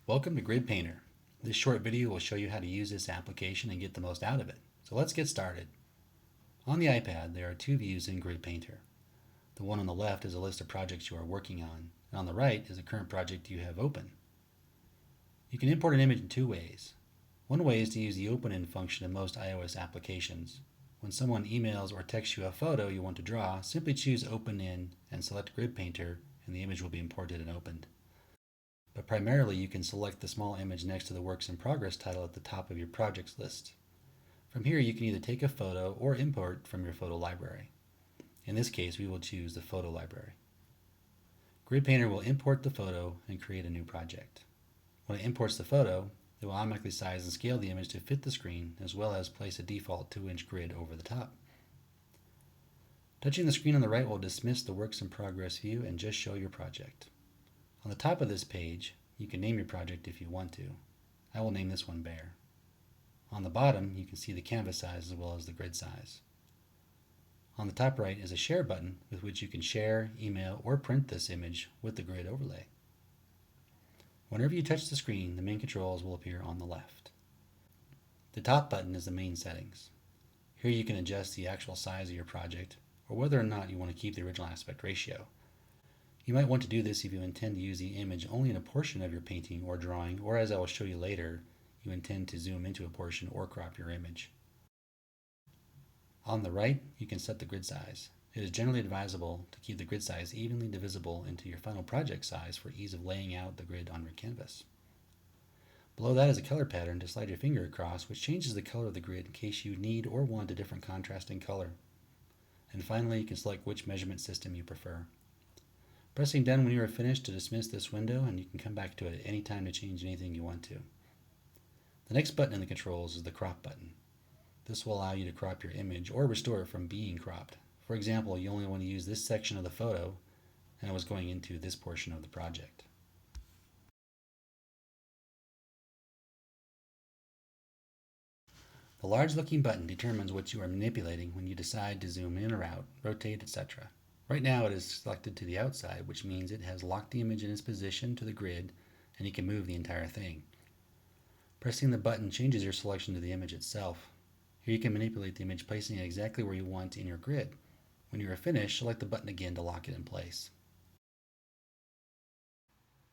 Welcome to Grid Painter. This short video will show you how to use this application and get the most out of it. So let's get started. On the iPad, there are two views in Grid Painter. The one on the left is a list of projects you are working on, and on the right is a current project you have open. You can import an image in two ways. One way is to use the Open In function in most iOS applications. When someone emails or texts you a photo you want to draw, simply choose Open In and select Grid Painter, and the image will be imported and opened. But primarily you can select the small image next to the Works in Progress title at the top of your projects list. From here you can either take a photo or import from your photo library. In this case we will choose the photo library. Grid Painter will import the photo and create a new project. When it imports the photo, it will automatically size and scale the image to fit the screen, as well as place a default 2-inch grid over the top. Touching the screen on the right will dismiss the Works in Progress view and just show your project. On the top of this page, you can name your project if you want to. I will name this one Bear. On the bottom, you can see the canvas size as well as the grid size. On the top right is a share button with which you can share, email, or print this image with the grid overlay. Whenever you touch the screen, the main controls will appear on the left. The top button is the main settings. Here you can adjust the actual size of your project, or whether or not you want to keep the original aspect ratio. You might want to do this if you intend to use the image only in a portion of your painting or drawing, or as I will show you later, you intend to zoom into a portion or crop your image. On the right, you can set the grid size. It is generally advisable to keep the grid size evenly divisible into your final project size for ease of laying out the grid on your canvas. Below that is a color pattern to slide your finger across, which changes the color of the grid in case you need or want a different contrasting color. And finally, you can select which measurement system you prefer. Pressing done when you are finished to dismiss this window, and you can come back to it at any time to change anything you want to. The next button in the controls is the crop button. This will allow you to crop your image or restore it from being cropped. For example, you only want to use this section of the photo, and it was going into this portion of the project. The large looking button determines what you are manipulating when you decide to zoom in or out, rotate, etc. Right now it is selected to the outside, which means it has locked the image in its position to the grid and you can move the entire thing. Pressing the button changes your selection to the image itself. Here you can manipulate the image, placing it exactly where you want in your grid. When you are finished, select the button again to lock it in place.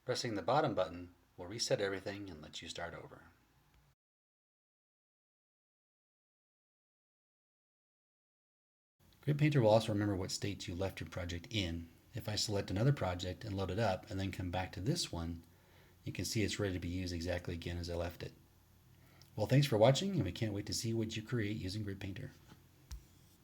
Pressing the bottom button will reset everything and let you start over. Grid Painter will also remember what state you left your project in. If I select another project and load it up and then come back to this one, you can see it's ready to be used exactly again as I left it. Well, thanks for watching, and we can't wait to see what you create using Grid Painter.